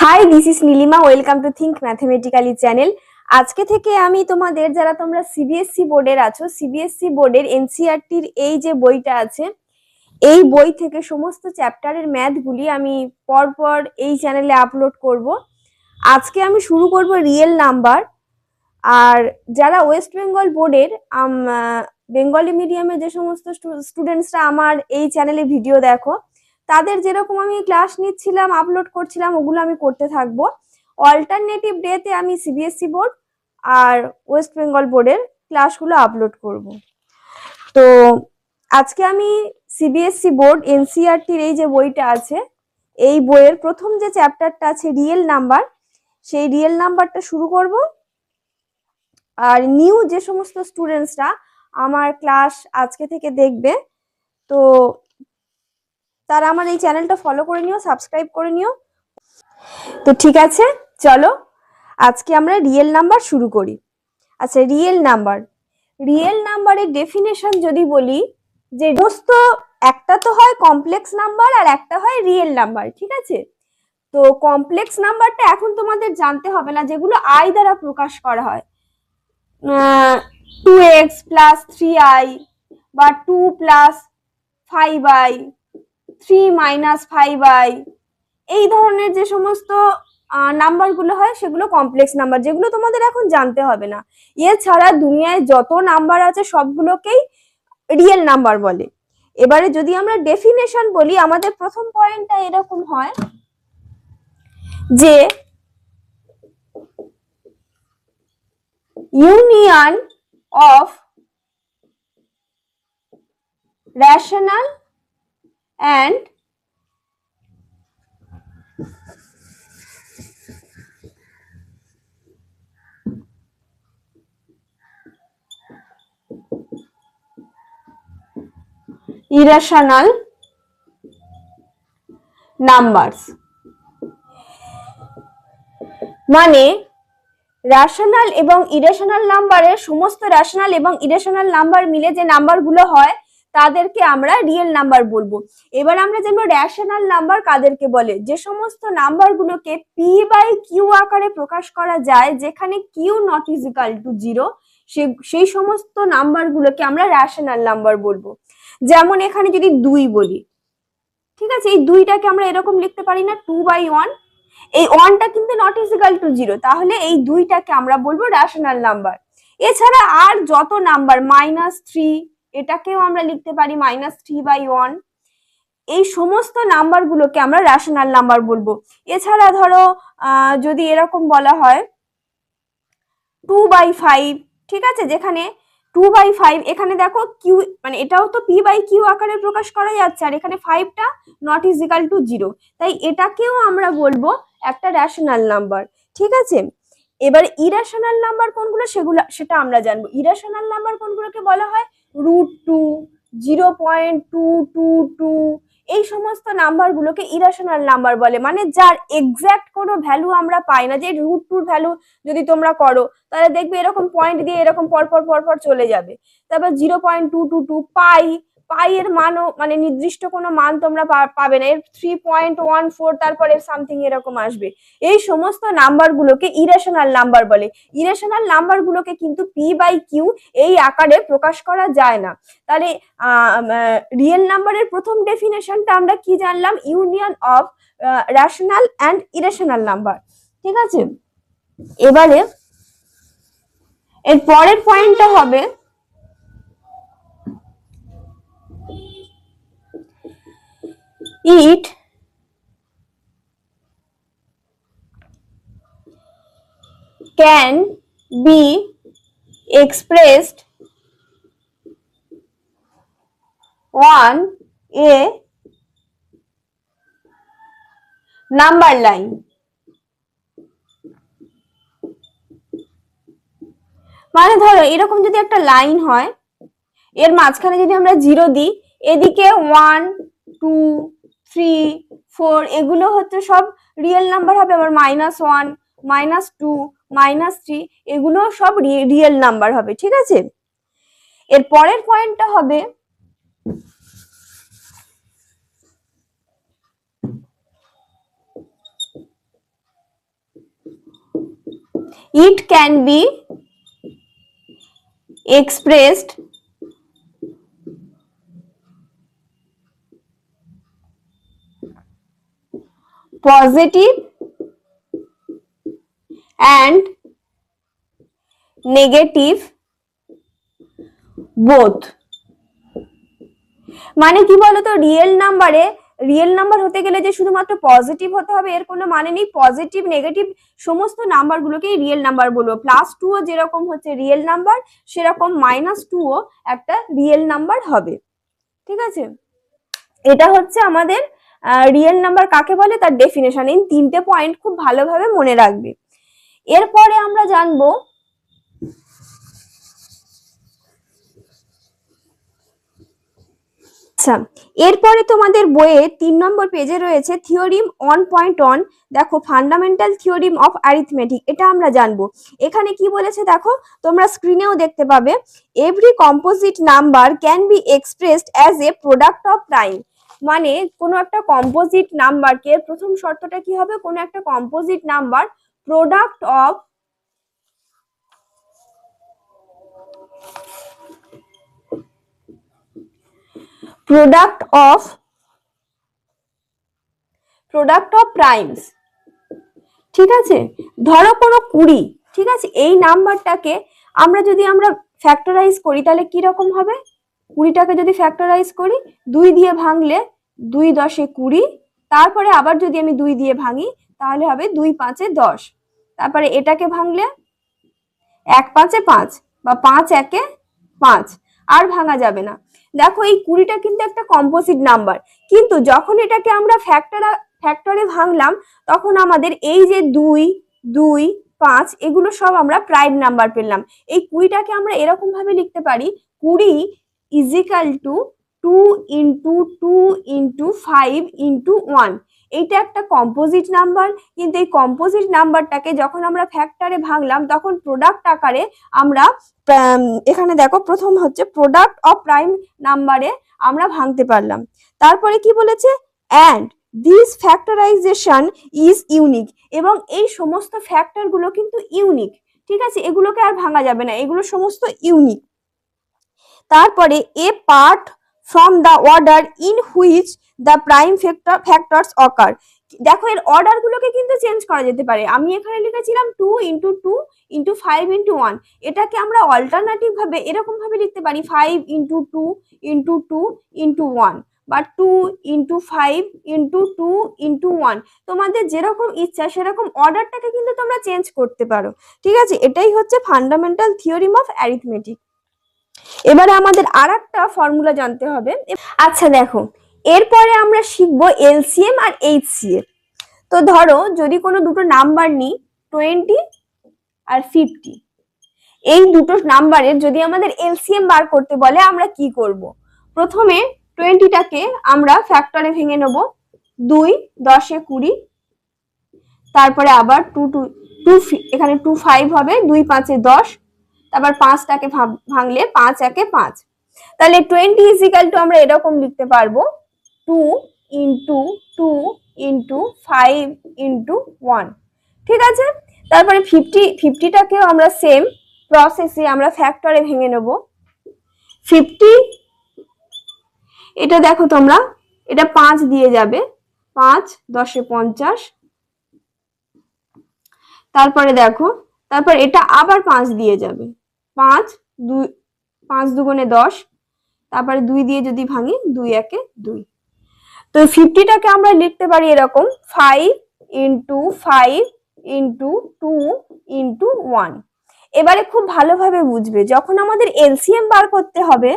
High, this is Nilima. Welcome to think mathematically channel. আজকে থেকে আমি তোমাদের, যারা তোমরা সিবিএসসি বোর্ডের আছো, সিবিএসসি বোর্ডের এনসিইআরটির এই যে বইটা আছে, এই বই থেকে সমস্ত চ্যাপ্টারের ম্যাথগুলি আমি পরপর এই চ্যানেলে আপলোড করব। আজকে আমি শুরু করব রিয়েল নাম্বার। আর যারা ওয়েস্ট বেঙ্গল বোর্ডের বেঙ্গলি মিডিয়ামে যে সমস্ত স্টুডেন্টসরা আমার এই চ্যানেলে ভিডিও দেখো, তাদের যেরকম আমি ক্লাস নিচ্ছিলাম, আপলোড করছিলাম, ওগুলো আমি করতে থাকবো। অল্টারনেটিভ ডেতে আমি সিবিএসসি বোর্ড আর ওয়েস্ট বেঙ্গল বোর্ডের ক্লাসগুলো আপলোড করব। তো আজকে আমি সিবিএসসি বোর্ড এনসিইআরটির এই যে বইটা আছে, এই বইয়ের প্রথম যে চ্যাপ্টারটা আছে রিয়েল নাম্বার, সেই রিয়েল নাম্বারটা শুরু করব। আর নিউ যে সমস্ত স্টুডেন্টসরা আমার ক্লাস আজকে থেকে দেখবে, তো তারা আমার এই চ্যানেলটা ফলো করে নিও, সাবস্ক্রাইব করে নিও। তো ঠিক আছে, চলো আজকে আমরা রিয়েল নাম্বার শুরু করি। আচ্ছা, রিয়েল নাম্বারের ডেফিনেশন যদি বলি, যে সমস্ত একটা তো হয় কমপ্লেক্স নাম্বার আর একটা হয় রিয়েল নাম্বার, ঠিক আছে? তো কমপ্লেক্স নাম্বারটা এখন তোমাদের জানতে হবে না, যেগুলো আই দ্বারা প্রকাশ করা হয়, 2x প্লাস 3i বা 2 প্লাস 5i, 3 মাইনাস 5i, এই ধরনের যে সমস্ত নাম্বারগুলো হয় সেগুলো কমপ্লেক্স নাম্বার, যেগুলো তোমাদের এখন জানতে হবে না। এছাড়া দুনিয়ায় যত নাম্বার আছে সবগুলোকেই রিয়েল নাম্বার বলে। এবারে যদি আমরা ডেফিনেশন বলি, আমাদের প্রথম পয়েন্টটা এরকম হয় যে union of rational and irrational numbers, মানে রেশনাল এবং ইরেশনাল নাম্বারের সমস্ত রেশনাল এবং ইরেশনাল নাম্বার মিলে যে নাম্বারগুলো হয় তাদেরকে আমরা রিয়েল নাম্বার বলবো। এবার আমরা জানবো রেশনাল নাম্বার কাদেরকে বলে। যে সমস্ত নাম্বারগুলোকে পি বাই কিউ আকারে প্রকাশ করা যায়, যেখানে q not is equal to 0, সেই সমস্ত নাম্বারগুলোকে আমরা রেশনাল নাম্বার বলবো। যেমন এখানে যদি 2 বলি, ঠিক আছে, এই 2টাকে আমরা এরকম লিখতে পারি না, 2/1, এই 1টা কিন্তু নট ইজ ইকাল টু 0, তাহলে এই 2টাকে আমরা বলবো রেশনাল নাম্বার। এছাড়া আর যত নাম্বার, -3, এটাকেও আমরা লিখতে পারি -3/1, এই সমস্ত নাম্বারগুলোকে আমরা রেশনাল নাম্বার বলবো। এছাড়া ধরো যদি এরকম বলা হয় 2/5, ঠিক আছে, যেখানে 2/5, এখানে দেখো কিউ, মানে এটাও তো পি বাই কিউ আকারে প্রকাশ করা যাচ্ছে, আর এখানে 5টা নট ইজ ইকাল টু 0, তাই এটাকেও আমরা বলবো একটা রেশনাল নাম্বার, ঠিক আছে? এবার ইরেশনাল নাম্বার কোনগুলো সেটা আমরা জানবো। ইরেশনাল নাম্বার কোনগুলোকে বলা হয় √2, 0.222, এই সমস্ত নাম্বারগুলোকে ইরেশনাল নাম্বার বলে, মানে যার এক্সাক্ট কোনো ভ্যালু আমরা পাই না। যে √2 ভ্যালু যদি তোমরা করো, তাহলে দেখবে এরকম পয়েন্ট দিয়ে এরকম পরপর চলে যাবে। তারপর 0.222 পাই এর মানও, মানে নির্দিষ্ট কোনো মান তোমরা পাবে না, এর 3.14, তারপরে সামথিং এরকম আসবে। এই সমস্ত নাম্বারগুলোকে ইরেশনাল নাম্বার বলে। ইরেশনাল নাম্বারগুলোকে কিন্তু পি বাই কিউ এই আকারে প্রকাশ করা যায় না। তাহলে রিয়েল নাম্বারের প্রথম ডেফিনেশনটা আমরা কি জানলাম? Union of rational and irrational number, ঠিক আছে? এবারে এর পরের পয়েন্টটা হবে it can be expressed on a number line, মানে ধরো এরকম যদি একটা লাইন হয়, এর মাঝখানে যদি আমরা 0 দিই, এদিকে 1, 2, 3, 4 এগুলো হচ্ছে সব রিয়েল নাম্বার হবে, আবার -1, -2, -3 এগুলো সব রিয়েল নাম্বার হবে, ঠিক আছে? এর পরের পয়েন্টটা হবে It can be expressed positive and negative both. মানে কি বলতো, রিয়েল নাম্বার হতে গেলে যে শুধুমাত্র পজিটিভ হতে হবে এর কোনো মানে নেই। পজিটিভ নেগেটিভ সমস্ত নাম্বারগুলোকেই রিয়েল নাম্বার বলবো। +2ও যেরকম হচ্ছে রিয়েল নাম্বার, সেরকম -2ও একটা রিয়েল নাম্বার হবে। ঠিক আছে, এটা হচ্ছে আমাদের রিয়েল নাম্বার কাকে বলে তার ডেফিনেশন। এই 3টে পয়েন্ট খুব ভালোভাবে মনে রাখবে। এরপরে আমরা জানবো আচ্ছা, এরপরে তোমাদের বইয়ে 3 নম্বর পেজে রয়েছে থিওরিম 1.1। দেখো, ফান্ডামেন্টাল থিওরিম অফ অ্যারিথমেটিক, এটা আমরা জানবো। এখানে কি বলেছে দেখো, তোমরা স্ক্রিনেও দেখতে পাবে। Every composite number can be expressed as a product of prime. মানে কোনো একটা কম্পোজিট নাম্বারকে, প্রথম শর্তটা কি হবে, কোনো একটা composite number product of primes. ঠিক আছে, ধরো কোনো 20, ঠিক আছে, এই নাম্বারটাকে আমরা ফ্যাক্টরাইজ করি তাহলে কি রকম হবে? 20টাকে যদি ফ্যাক্টরাইজ করি, 2 দিয়ে ভাঙলে 2 10 20, তারপরে আবার যদি আমি 2 দিয়ে ভাঙি তাহলে হবে 2 5 10, তারপরে এটাকে ভাঙলে 1 5 5 বা 5 1 5, আর ভাঙা যাবে না। দেখো, এই 20টা কিন্তু একটা কম্পোজিট নাম্বার, কিন্তু যখন এটাকে আমরা ফ্যাক্টরে ভাঙলাম তখন আমাদের এই যে 2 2 5 এগুলো সব আমরা প্রাইম নাম্বার পেলাম। এই 20টাকে আমরা এরকম ভাবে লিখতে পারি, 20 = 2 × 2 × 5 × 1। এইটা একটা কম্পোজিট নাম্বার, কিন্তু এই কম্পোজিট নাম্বারটাকে যখন আমরা ফ্যাক্টরে ভাঙলাম তখন প্রোডাক্ট আকারে আমরা, এখানে দেখো প্রথম হচ্ছে প্রোডাক্ট অফ প্রাইম নাম্বারে আমরা ভাঙতে পারলাম। তারপরে কি বলেছে, and this factorisation is unique, এবং এই সমস্ত ফ্যাক্টর গুলো কিন্তু ইউনিক। ঠিক আছে, এগুলোকে আর ভাঙা যাবে না, এগুলো সমস্ত ইউনিক। তারপরে apart from the order in which the prime factors occur. দেখো, এর অর্ডার গুলোকে কিন্তু চেঞ্জ করা যেতে পারে। আমি এখানে লিখেছিলাম 2 × 2 × 5 × 1, এটাকে আমরা অল্টারনেটিভ ভাবে এরকম ভাবে লিখতে পারি 5 × 2 × 2 × 1 বা 2 × 5 × 2 × 1। তোমাদের যেরকম ইচ্ছা সেরকম অর্ডারটাকে কিন্তু তোমরা চেঞ্জ করতে পারো। ঠিক আছে, এটাই হচ্ছে ফান্ডামেন্টাল থিওরিম অফ অ্যারিথমেটিক। এবারে আমাদের আরেকটা ফর্মুলা জানতে হবে। আচ্ছা দেখো, এরপরে আমরা শিখবো এলসিএম আর এইচসিএফ। তো ধরো যদি কোনো দুটো নাম্বার নিই, 20 আর 50, এই দুটো নাম্বারের যদি আমাদের এলসিএম বার করতে বলে আমরা কি করব? প্রথমে 20টাকে আমরা ফ্যাক্টরে ভেঙে নেব, 2 10 20, তারপরে আবার 2 এখানে 2 5 হবে, 2 5 10, তারপর 5টাকে ভাঙলে 5 1 5। তাহলে 20 = আমরা এরকম লিখতে পারবো 2 × 2 × 5 × 1। ঠিক আছে, তারপরে 50টাকেও আমরা সেম প্রসেসে আমরা ফ্যাক্টরে ভেঙে নেব। 50, এটা দেখো তোমরা, এটা 5 দিয়ে যাবে, 5 10 50, তারপরে দেখো, তারপর এটা আবার 5 দিয়ে যাবে, 5 2 10, তারপরে 2 দিয়ে যদি ভাঙি 2 1 2। তো 50টাকে আমরা লিখতে পারি এরকম 5 × 5 × 2 × 1। এবারে খুব ভালোভাবে বুঝবে, যখন আমাদের এলসিএম বার করতে হবে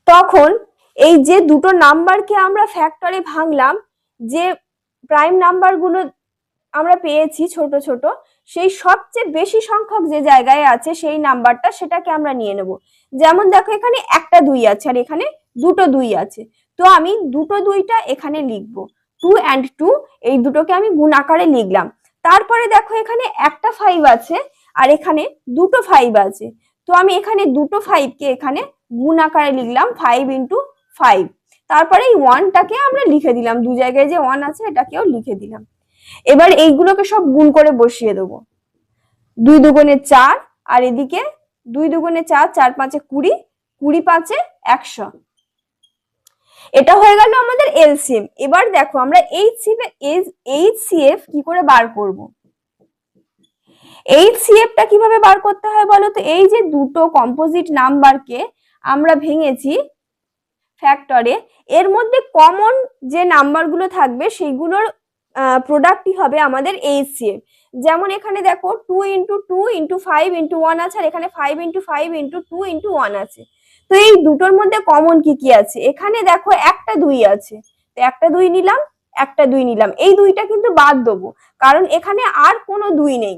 তখন এই যে দুটো নাম্বারকে আমরা ফ্যাক্টরে ভাঙলাম, যে প্রাইম নাম্বারগুলো আমরা পেয়েছি ছোট ছোট, সেই সবচেয়ে বেশি সংখ্যক যে জায়গায় আছে সেই নাম্বারটা, সেটাকে আমরা নিয়ে নেব। যেমন দেখো, এখানে একটা 2 আছে আর এখানে দুটো 2 আছে, তো আমি দুটো 2টা এখানে লিখবো, 2 and 2, এই দুটোকে আমি গুণ আকারে লিখলাম। তারপরে দেখো, এখানে একটা 5 আছে আর এখানে দুটো 5 আছে, তো আমি এখানে দুটো 5কে এখানে গুণ আকারে লিখলাম 5 × 5। তারপরে এই 1টাকে আমরা লিখে দিলাম, দু জায়গায় যে 1 আছে এটাকেও লিখে দিলাম। এবার এইগুলোকে সব গুণ করে বসিয়ে দেবো। 2 দুগুণে 4, আর এদিকে 2 দুগুণে 4, 4 5 20, 20 5 100। এটা হয়ে গেল আমাদের এলসিএম। এবার দেখো আমরা এইচসিএফ কি করে বার করব। এইচসিএফটা কিভাবে বার করতে হয় বলো তো? এই যে দুটো কম্পোজিট নাম্বারকে আমরা ভেঙেছি ফ্যাক্টরে, এর মধ্যে কমন যে নাম্বারগুলো থাকবে সেইগুলোর প্রোডাক্টই হবে আমাদের এইচসিএফ। যেমন এখানে দেখো 2 × 2 × 5 × 1 আছে, আর এখানে 5 × 5 × 2 × 1 আছে। তো এই দুটোর মধ্যে কমন কি কি আছে? এখানে দেখো একটা 2 আছে, তো একটা 2 নিলাম, একটা 2 নিলাম। এই দুইটা কিন্তু বাদ দেবো, কারণ এখানে আর কোনো 2 নেই।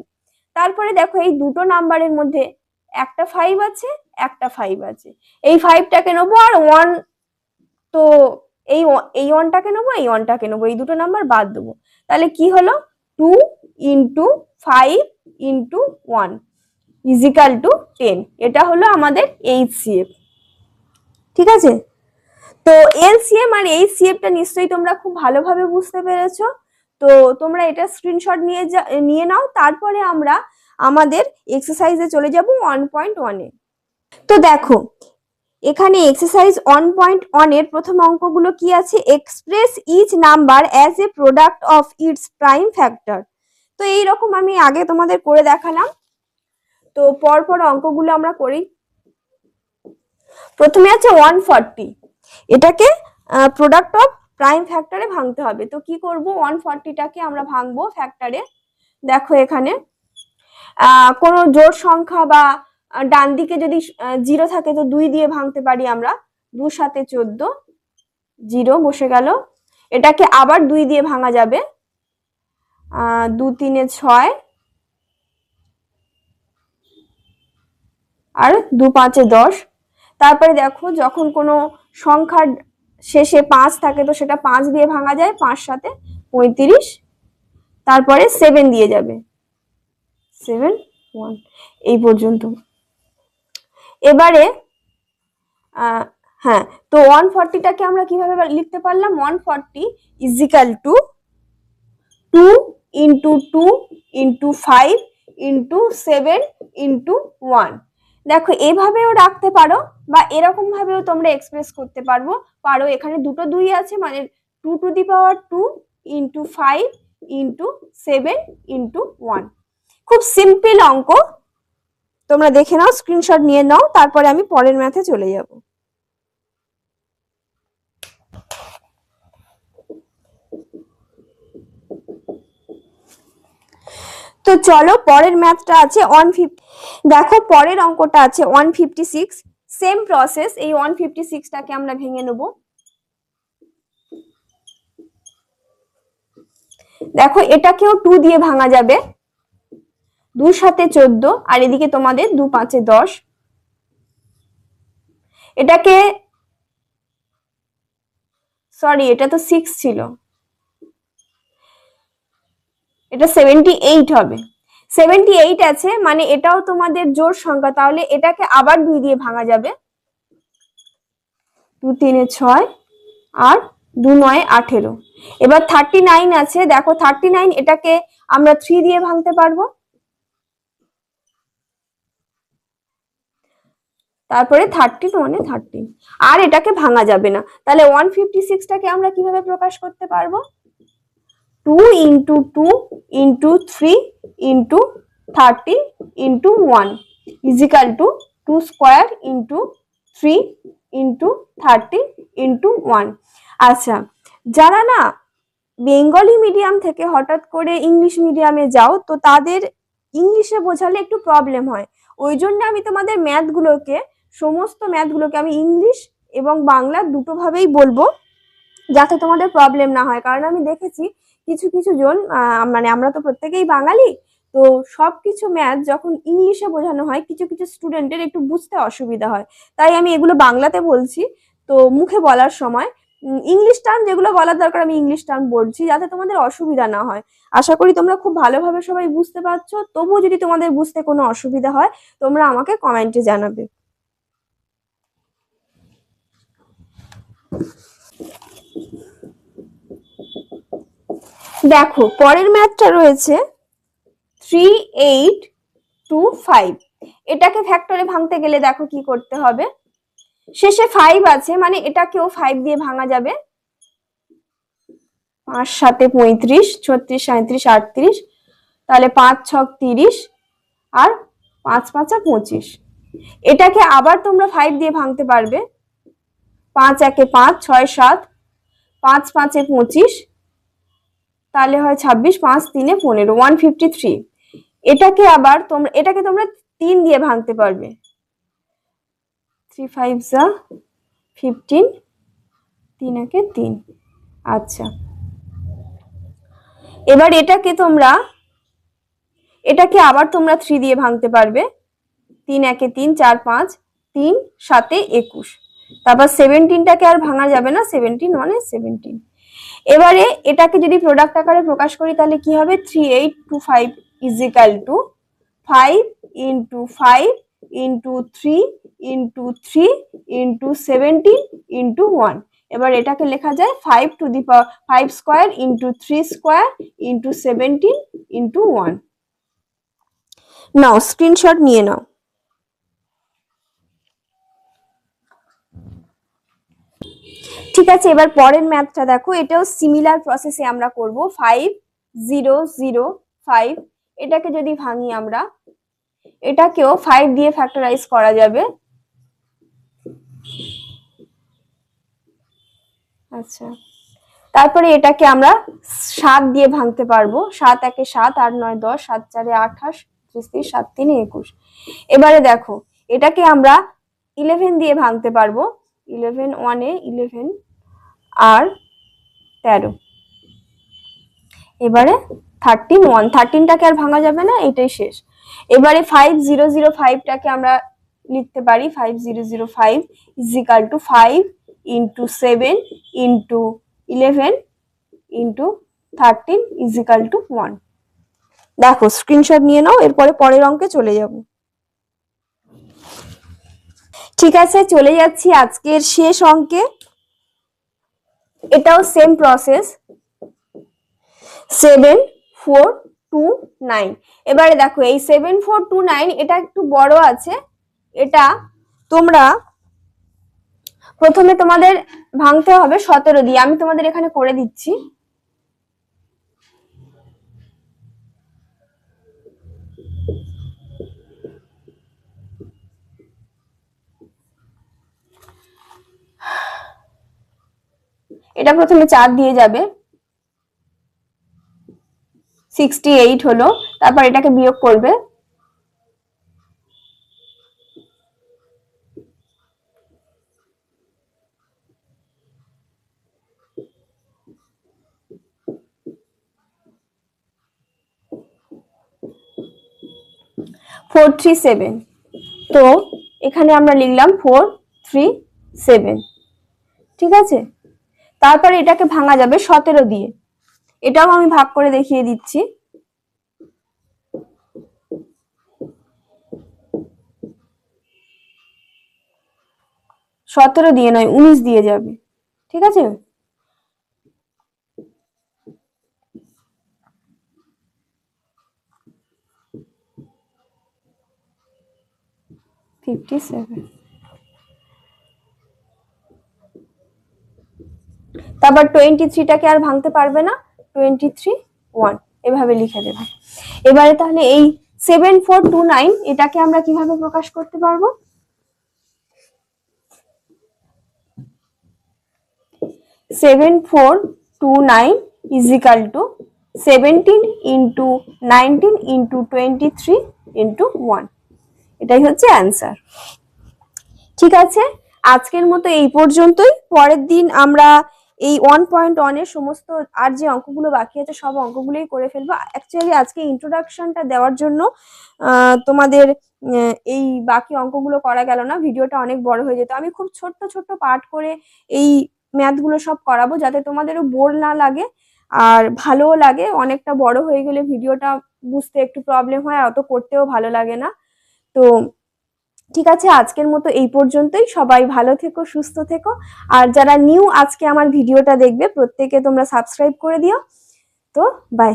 তারপরে দেখো এই দুটো নাম্বারের মধ্যে একটা 5 আছে, একটা 5 আছে। এই 5টাকে নেবো, আর 1, তো এই 1টাকে নেবো, এই 1টাকে নেবো, এই দুটো নাম্বার বাদ দেবো। তাহলে কি হলো? 2 × 5 × 1 = 10। এটা হলো আমাদের এইচসিএফ। ঠিক আছে? তো এলসিএম আর এইচসিএফটা নিশ্চয়ই তোমরা খুব ভালোভাবে বুঝতে পেরেছো। তো তোমরা এটা স্ক্রিনশট নিয়ে নাও। তারপরে আমরা আমাদের এক্সারসাইজে চলে যাব 1.1 এ। তো দেখো এখানে এক্সারসাইজ 1.1 এর প্রথম অঙ্কগুলো কি আছে? Express each number as a product of its prime factor. তো এইরকম আমি আগে তোমাদের করে দেখালাম। তো পরপর অঙ্কগুলো আমরা করি। প্রথমে আছে 140, এটাকে প্রোডাক্ট অফ প্রাইম ফ্যাক্টরে ভাঙতে হবে। তো কি করব? 140টাকে আমরা ভাঙবো ফ্যাক্টরে। দেখো এখানে কোনো জোড় সংখ্যা বা ডান দিকে যদি 0 থাকে তো 2 দিয়ে ভাঙতে পারি আমরা। 2 × 7 = 14, 0 বসে গেল। এটাকে আবার 2 দিয়ে ভাঙা যাবে। 2 × 3 = 6, আর 2 × 5 = 10। তারপরে দেখো যখন কোনো সংখ্যার শেষে 5 থাকে তো সেটা 5 দিয়ে ভাঙা যায়। 5 × 7 = 35, তারপরে 7 দিয়ে যাবে, 7 1 এই পর্যন্ত। এবারে হ্যাঁ, তো 140টাকে আমরা কিভাবে লিখতে পারলাম? 140 = 2 × 2 × 5 × 7 × 1। দেখো এভাবেও রাখতে পারো, বা এরকম ভাবেও তোমরা এক্সপ্রেস করতে পারো। এখানে দুটো 2 আছে, মানে 2 টু দি পাওয়ার 2 × 5 × 7 × 1। খুব সিম্পল অঙ্ক, তোমরা দেখে নাও, স্ক্রিনশট নিয়ে নাও, তারপরে আমি পরের ম্যাথে চলে যাব। তো চলো পরের ম্যাথটা আছে 150। দেখো পরের অঙ্কটা আছে 156। সেম প্রসেস, এই 156টাকে আমরা ভেঙে নেব। দেখো এটাকেও 2 দিয়ে ভাঙা যাবে। 2 × 7 = 14, আর এদিকে তোমাদের 2 × 5 = 10। এটাকে সরি, এটা তো 6 ছিল, এটা 78 হবে। 78 আছে, মানে এটাও তোমাদের জোড় সংখ্যা, তাহলে এটাকে আবার 2 দিয়ে ভাঙা যাবে। 2 × 3 = 6, আর 2 × 9 = 18। এবার 39 আছে। দেখো 39, এটাকে আমরা 3 দিয়ে ভাঙতে পারবো। তারপরে 30 মানে 30, আর এটাকে ভাঙা যাবে না। তাহলে 156টাকে আমরা কিভাবে প্রকাশ করতে পারবো? 2 × 2 × 3 × 30 × 1 = 2² × 3 × 30 × 1। আচ্ছা, যারা না বেঙ্গলি মিডিয়াম থেকে হঠাৎ করে ইংলিশ মিডিয়ামে যাও, তো তাদের ইংলিশে বোঝালে একটু প্রবলেম হয়। ওই জন্য আমি তোমাদের সমস্ত ম্যাথগুলোকে আমি ইংলিশ এবং বাংলা দুটো ভাবেই বলবো, যাতে তোমাদের প্রবলেম না হয়। কারণ আমি দেখেছি কিছু কিছু জন, মানে আমরা তো প্রত্যেকেই বাঙালি, তো সবকিছু ম্যাথ যখন ইংলিশে বোঝানো হয় কিছু কিছু স্টুডেন্টের একটু বুঝতে অসুবিধা হয়। তাই আমি এগুলো বাংলাতে বলছি। তো মুখে বলার সময় ইংলিশ টার্ম যেগুলো বলার দরকার আমি ইংলিশ টার্ম বলছি, যাতে তোমাদের অসুবিধা না হয়। আশা করি তোমরা খুব ভালোভাবে সবাই বুঝতে পারছো। তবুও যদি তোমাদের বুঝতে কোনো অসুবিধা হয় তোমরা আমাকে কমেন্টে জানাবে। দেখো পরের ম্যাথটা রয়েছে 3825। এটাকে ফ্যাক্টরে ভাঙতে গেলে দেখো কি করতে হবে, শেষে 5 আছে মানে এটাকেও 5 দিয়ে ভাঙা যাবে। 5 7 35, 36 37 38, তাহলে 5 6 30 আর 5 5 25। এটাকে আবার তোমরা 5 দিয়ে ভাঙতে পারবে। 5 1 5, 6 7, 5 5 25, তাহলে হয় 26, 5 3 15, 153। এটাকে আবার তোমরা 3 দিয়ে ভাঙতে পারবে। 3 5 যা 15, 3 1 3। আচ্ছা, এবার এটাকে আবার তোমরা 3 দিয়ে ভাঙতে পারবে। 3 1 3, 4 5, 3 7 21। তারপর 17টাকে আর ভাঙা যাবে না, 17 মানে 17। এবারে এটাকে যদি প্রোডাক্ট আকারে প্রকাশ করি তাহলে কি হবে, 3825 is equal two 5 into 5 into 3 into 3 into 17 into 1। এবার এটাকে লেখা যায় 5 to the power 5 square into 3 square into 17 into 1। Now screenshot নিয়ে নাও। ঠিক আছে, এবার পরের ম্যাথটা দেখো, এটাও সিমিলার প্রসেসে আমরা করব। 5 0 0 5, এটাকে যদি ভাঙি আমরা, এটাকেও 5 দিয়ে ফ্যাক্টরাইজ করা যাবে। আচ্ছা, তারপরে এটাকে আমরা 7 দিয়ে ভাঙতে পারবো। 7 1 7, 8 9 10, 7 4 28, 30 7 3 21। এবারে দেখো এটাকে আমরা 11 দিয়ে ভাঙতে পারবো। 11 1 এ 11 আর 13। এবারে 13 1, 13টাকে আর ভাঙা যাবে না, এটাই শেষ। এবারে 5 0 0 5টাকে আমরা লিখতে পারি 5 0 0 5 is equal two 5 into 7 into 11 into 13 is equal two 1। দেখো স্ক্রিনশট নিয়ে নাও, এরপরে পরের অঙ্কে চলে যাব। ঠিক আছে, চলে যাচ্ছি আজকের শেষ অঙ্কে। এটাও সেম প্রসেস, 7 4 2 9। এবারে দেখো এই 7 4 2 9 এটা একটু বড় আছে। এটা তোমরা প্রথমে তোমাদের ভাঙতে হবে 17 দিয়ে। আমি তোমাদের এখানে করে দিচ্ছি। এটা প্রথমে 4 দিয়ে যাবে, 68 হলো। তারপর এটাকে বিয়োগ করবে, 437। তো এখানে আমরা লিখলাম 437। ঠিক আছে, তারপরে এটাকে ভাঙা যাবে 17 দিয়ে। এটাও আমি ভাগ করে দেখিয়ে দিচ্ছি। 17 দিয়ে নয়, 19 দিয়ে যাবে। ঠিক আছে, তারপর 23টাকে আর ভাঙতে পারবে না, 23 1 এভাবে লিখে দেবে। এবারে তাহলে এই 7429 এটাকে আমরা কিভাবে প্রকাশ করতে পারবো, 7429 is equal two 17 into 19 into 23 into 1। এটাই হচ্ছে অ্যান্সার। ঠিক আছে, আজকের মতো এই পর্যন্তই। পরের দিন আমরা এই 1.1 এর সমস্ত আর যে অঙ্কগুলো বাকি আছে সব অঙ্কগুলোই করে ফেলবো। অ্যাকচুয়ালি আজকে ইন্ট্রোডাকশনটা দেওয়ার জন্য তোমাদের এই বাকি অঙ্কগুলো করা গেল না, ভিডিওটা অনেক বড় হয়ে যেত। আমি খুব ছোট্ট ছোট্ট পার্ট করে এই ম্যাথগুলো সব করাবো যাতে তোমাদেরও বোর না লাগে আর ভালোও লাগে। অনেকটা বড় হয়ে গেলে ভিডিওটা বুঝতে একটু প্রবলেম হয়, অত করতেও ভালো লাগে না। তো ঠিক আছে, আজকের মতো এই পর্যন্তই। সবাই ভালো থেকো, সুস্থ থেকো। আর যারা নিউ আজকে আমার ভিডিওটা দেখবে প্রত্যেকে তোমরা সাবস্ক্রাইব করে দিও। তো বাই।